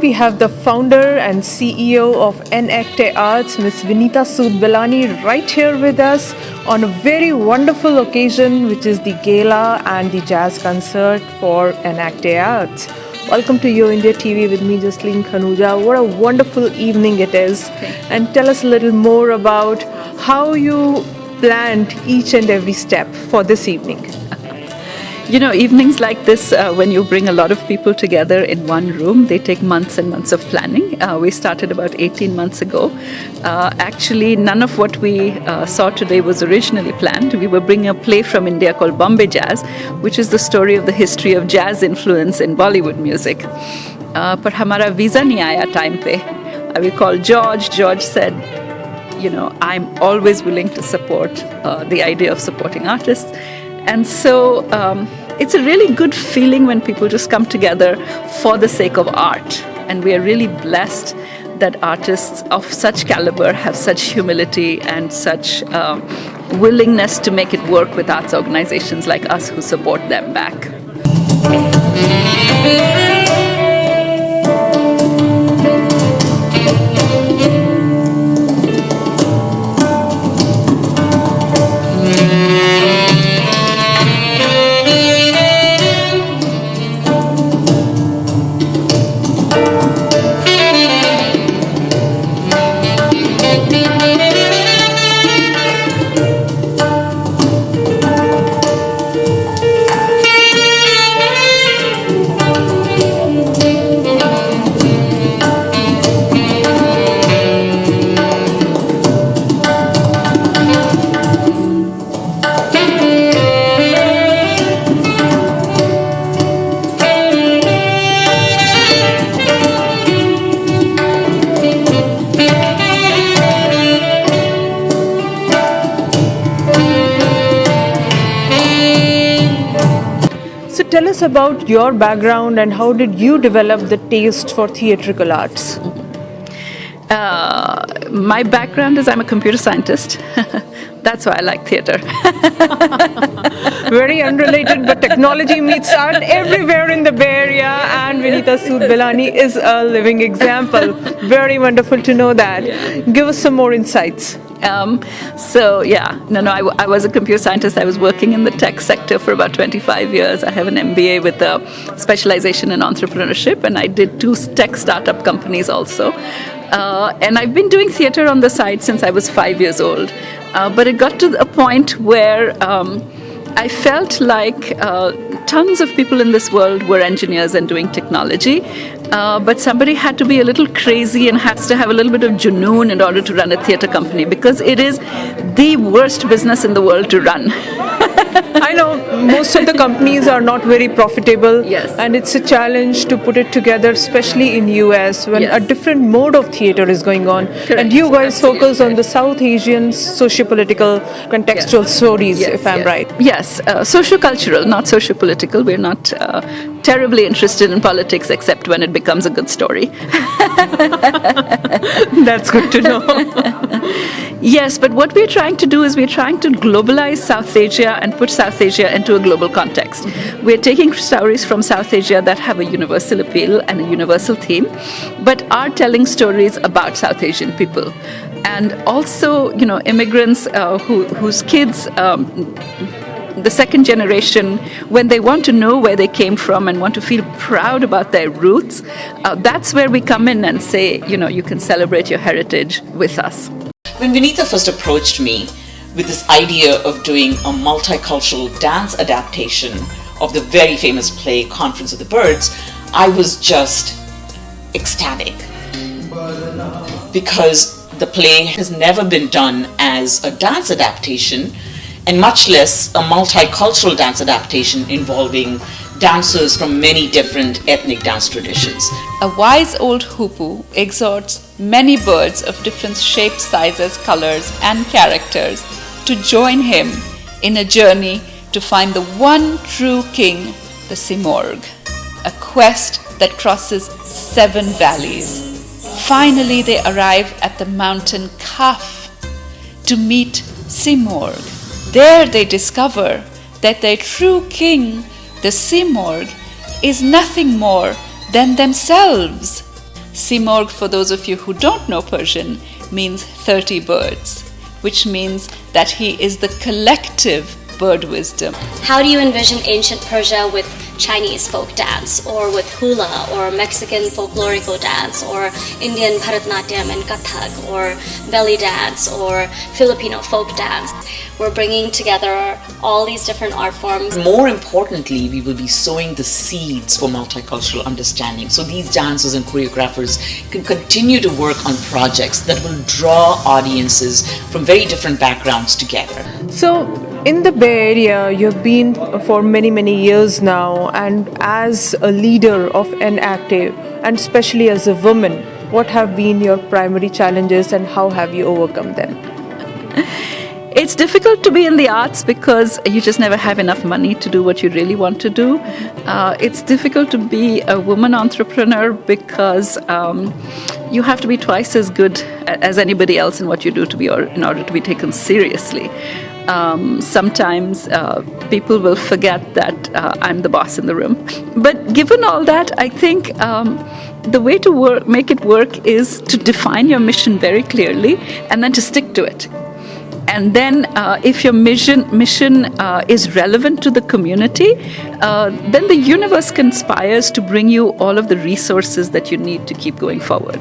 we have the founder and CEO of EnActe Arts, Ms. Vinita Sud Belani, right here with us on a very wonderful occasion, which is the Gala and the jazz concert for EnActe Arts. Welcome to Yo India TV with me, Jasleen Khanuja. What a wonderful evening it is. And tell us a little more about how you planned each and every step for this evening. You know, evenings like this, when you bring a lot of people together in one room, they take months and months of planning. We started about 18 months ago. Actually, none of what we saw today was originally planned. We were bringing a play from India called Bombay Jazz, which is the story of the history of jazz influence in Bollywood music. But हमारा visa नहीं आया time पे. We called George. George said, you know, I'm always willing to support the idea of supporting artists. And so it's a really good feeling when people just come together for the sake of art. And we are really blessed that artists of such caliber have such humility and such willingness to make it work with arts organizations like us who support them back. So tell us about your background and how did you develop the taste for theatrical arts? My background is I'm a computer scientist. That's why I like theater. Very unrelated, but technology meets art everywhere in the Bay Area, and Vinita Sud Belani is a living example. Very wonderful to know that. Yeah. Give us some more insights. I was a computer scientist. I was working in the tech sector for about 25 years. I have an MBA with a specialization in entrepreneurship, and I did 2 tech startup companies also. And I've been doing theater on the side since I was 5 years old. But it got to a point where I felt like tons of people in this world were engineers and doing technology, but somebody had to be a little crazy and has to have a little bit of junoon in order to run a theater company, because it is the worst business in the world to run. I know most of the companies are not very profitable. Yes. And it's a challenge to put it together, especially in US when Yes. a different mode of theater is going on. Correct. And you guys Absolutely focus on correct. the South Asian socio-political contextual stories, if I'm right. Yes, socio-cultural, not socio-political. We're not terribly interested in politics except when it becomes a good story. That's good to know. Yes, but what we're trying to do is we're trying to globalize South Asia and put South Asia into a global context. We're taking stories from South Asia that have a universal appeal and a universal theme, but are telling stories about South Asian people. And also, you know, immigrants whose kids, the second generation, when they want to know where they came from and want to feel proud about their roots, that's where we come in and say, you know, you can celebrate your heritage with us. When Vinita first approached me with this idea of doing a multicultural dance adaptation of the very famous play Conference of the Birds, I was just ecstatic, because the play has never been done as a dance adaptation, and much less a multicultural dance adaptation involving dancers from many different ethnic dance traditions. A wise old hoopoe exhorts many birds of different shapes, sizes, colors, and characters to join him in a journey to find the one true king, the Simorgh, a quest that crosses 7 valleys. Finally, they arrive at the mountain Kaf to meet Simorgh. There they discover that their true king, the Simorgh, is nothing more than themselves. Simorgh, for those of you who don't know Persian, means 30 birds, which means that he is the collective bird wisdom. How do you envision ancient Persia with Chinese folk dance, or with hula, or Mexican folklorical dance, or Indian Bharatanatyam and Kathak, or belly dance, or Filipino folk dance? We're bringing together all these different art forms. More importantly, we will be sowing the seeds for multicultural understanding. So these dancers and choreographers can continue to work on projects that will draw audiences from very different backgrounds together. So, in the Bay Area, you've been for many, many years now, and as a leader of EnActe, and especially as a woman, what have been your primary challenges and how have you overcome them? It's difficult to be in the arts because you just never have enough money to do what you really want to do. It's difficult to be a woman entrepreneur because you have to be twice as good as anybody else in what you do in order to be taken seriously. Sometimes people will forget that I'm the boss in the room. But given all that, I think the way to make it work is to define your mission very clearly and then to stick to it. And then if your mission is relevant to the community, then the universe conspires to bring you all of the resources that you need to keep going forward.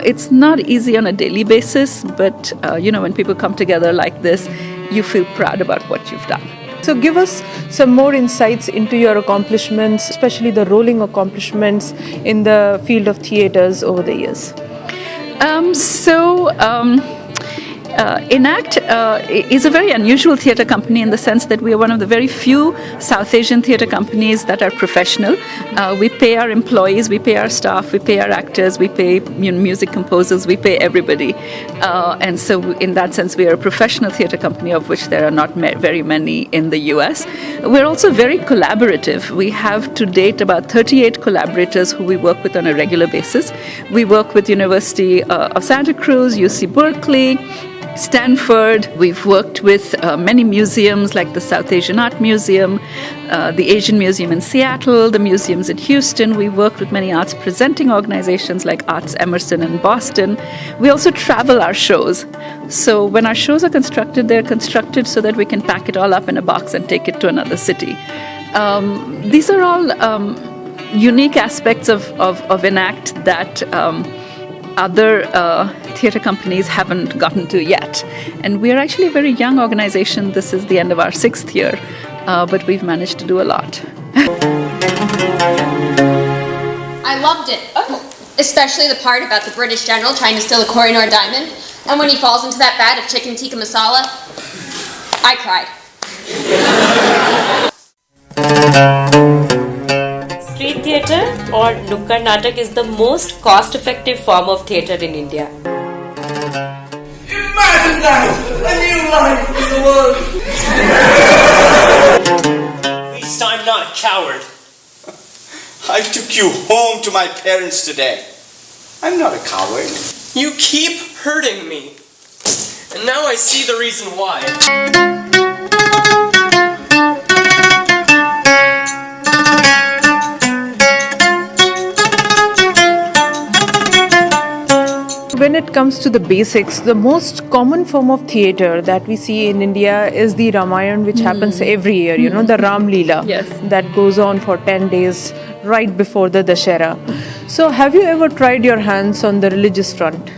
It's not easy on a daily basis, but when people come together like this, you feel proud about what you've done. So give us some more insights into your accomplishments, especially the rolling accomplishments in the field of theatres over the years. EnActe is a very unusual theatre company in the sense that we are one of the very few South Asian theatre companies that are professional. We pay our employees, we pay our staff, we pay our actors, we pay music composers, we pay everybody. And so in that sense, we are a professional theatre company, of which there are not very many in the US. We're also very collaborative. We have to date about 38 collaborators who we work with on a regular basis. We work with University of Santa Cruz, UC Berkeley, Stanford. We've worked with many museums like the South Asian Art Museum, the Asian Museum in Seattle, the museums in Houston. We worked with many arts presenting organizations like Arts Emerson in Boston. We also travel our shows. So when our shows are constructed, they're constructed so that we can pack it all up in a box and take it to another city. These are all unique aspects of EnActe that other theatre companies haven't gotten to yet. And we're actually a very young organization. This is the end of our 6th year, but we've managed to do a lot. I loved it. Especially the part about the British general trying to steal a Kohinoor diamond. And when he falls into that vat of chicken tikka masala, I cried. Street theatre or Nukkad Natak is the most cost-effective form of theatre in India. Imagine that! A new life in the world! At least I'm not a coward. I took you home to my parents today. I'm not a coward. You keep hurting me. And now I see the reason why. When it comes to the basics, the most common form of theatre that we see in India is the Ramayana, which happens every year, the Ram Leela. Yes. That goes on for 10 days right before the Dashera. So have you ever tried your hands on the religious front?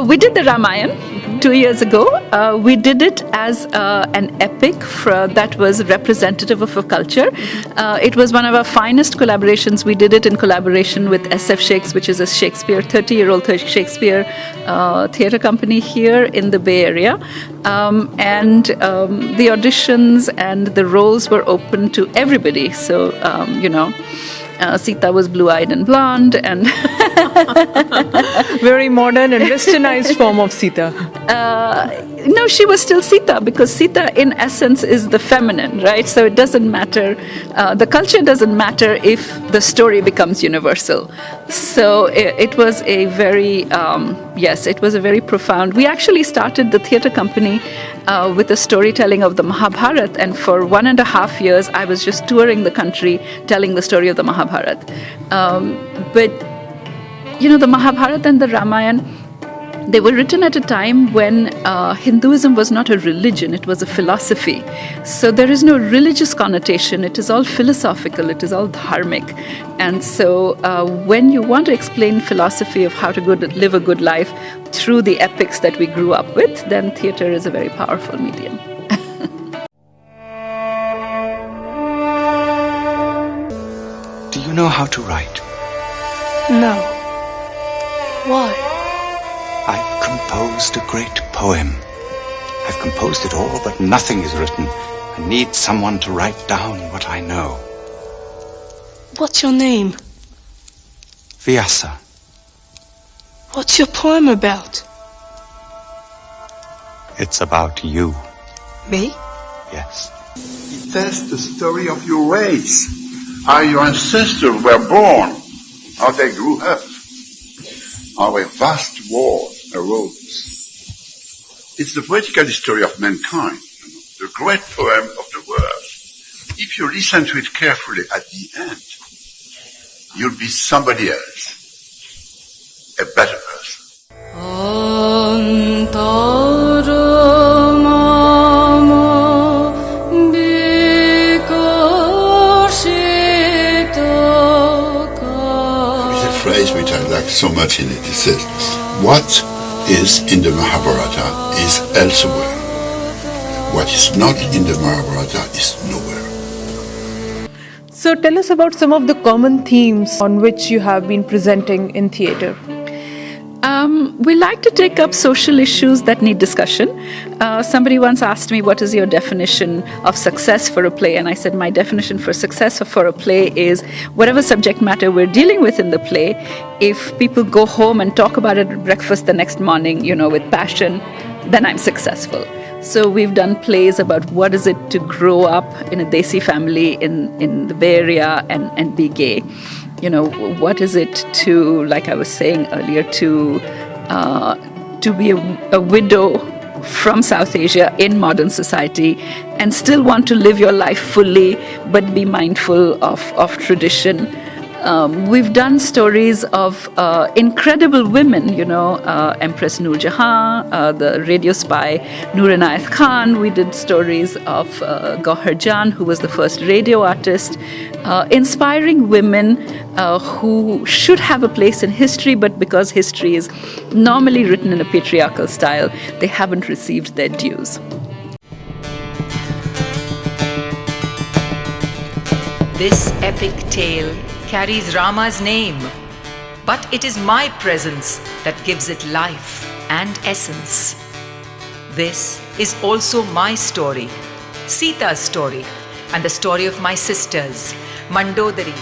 We did the Ramayana 2 years ago. We did it as an epic that was representative of a culture. It was one of our finest collaborations. We did it in collaboration with SF Shakes, which is a 30-year-old Shakespeare theatre company here in the Bay Area. And the auditions and the roles were open to everybody. So, Sita was blue-eyed and blonde, and very modern and westernized form of Sita. No, she was still Sita, because Sita in essence is the feminine, right? So it doesn't matter, the culture doesn't matter if the story becomes universal. So it was a very, it was a very profound. We actually started the theatre company with the storytelling of the Mahabharata, and for 1.5 years I was just touring the country telling the story of the Mahabharata. But the Mahabharata and the Ramayana, they were written at a time when Hinduism was not a religion, it was a philosophy. So there is no religious connotation, it is all philosophical, it is all dharmic. And so when you want to explain philosophy of how to live a good life through the epics that we grew up with, then theatre is a very powerful medium. Do you know how to write? No. Why? I've composed a great poem. I've composed it all, but nothing is written. I need someone to write down what I know. What's your name? Vyasa. What's your poem about? It's about you. Me? Yes. It tells the story of your race, how your ancestors were born, how they grew up, how a vast war arose. It's the poetical history of mankind, the great poem of the world. If you listen to it carefully at the end, you'll be somebody else, a better person. There's a phrase which I like so much in it. It says, what is in the Mahabharata is elsewhere. What is not in the Mahabharata is nowhere. So tell us about some of the common themes on which you have been presenting in theatre. We like to take up social issues that need discussion. Somebody once asked me, what is your definition of success for a play? And I said, my definition for success for a play is whatever subject matter we're dealing with in the play, if people go home and talk about it at breakfast the next morning, with passion, then I'm successful. So we've done plays about what is it to grow up in a Desi family in the Bay Area and be gay. What is it to, like I was saying earlier, to be a widow from South Asia in modern society and still want to live your life fully but be mindful of tradition. We've done stories of incredible women, Empress Noor Jahan, the radio spy Noor Inayat Khan. We did stories of Gauhar Jan, who was the first radio artist, inspiring women who should have a place in history, but because history is normally written in a patriarchal style, they haven't received their dues. This epic tale carries Rama's name, but it is my presence that gives it life and essence. This is also my story, Sita's story, and the story of my sisters, Mandodari,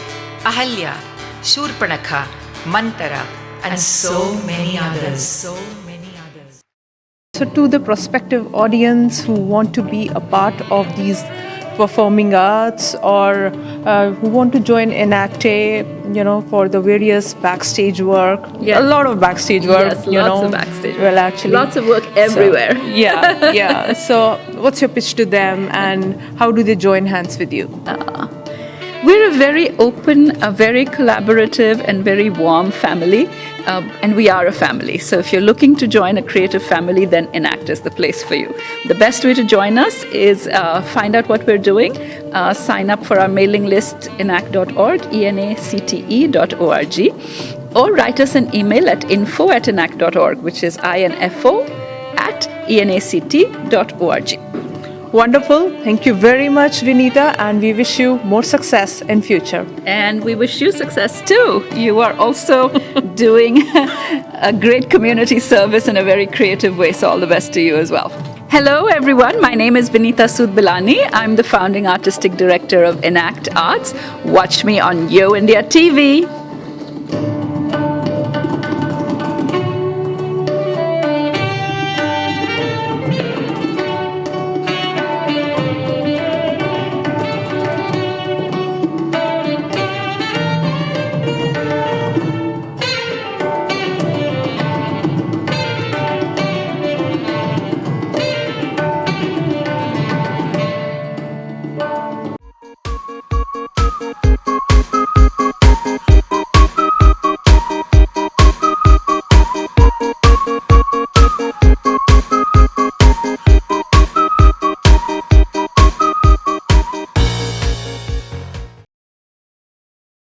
Ahalya, Shurpanakha, Mantara, and so many others. So to the prospective audience who want to be a part of these performing arts or who want to join EnActe, for the various backstage work. Yes. A lot of backstage work, yes, lots of backstage work. Well, actually. Lots of work everywhere. So, yeah. So what's your pitch to them and how do they join hands with you? We're a very open, a very collaborative and very warm family. And we are a family. So if you're looking to join a creative family, then EnActe is the place for you. The best way to join us is find out what we're doing, sign up for our mailing list, enacte.org, enacte.org, or write us an email at info@enacte.org, which is info@enacte.org. Wonderful. Thank you very much, Vinita, and we wish you more success in future. And we wish you success too. You are also doing a great community service in a very creative way, so all the best to you as well. Hello everyone, my name is Vinita Sud Belani. I'm the founding artistic director of EnActe Arts. Watch me on Yo India TV.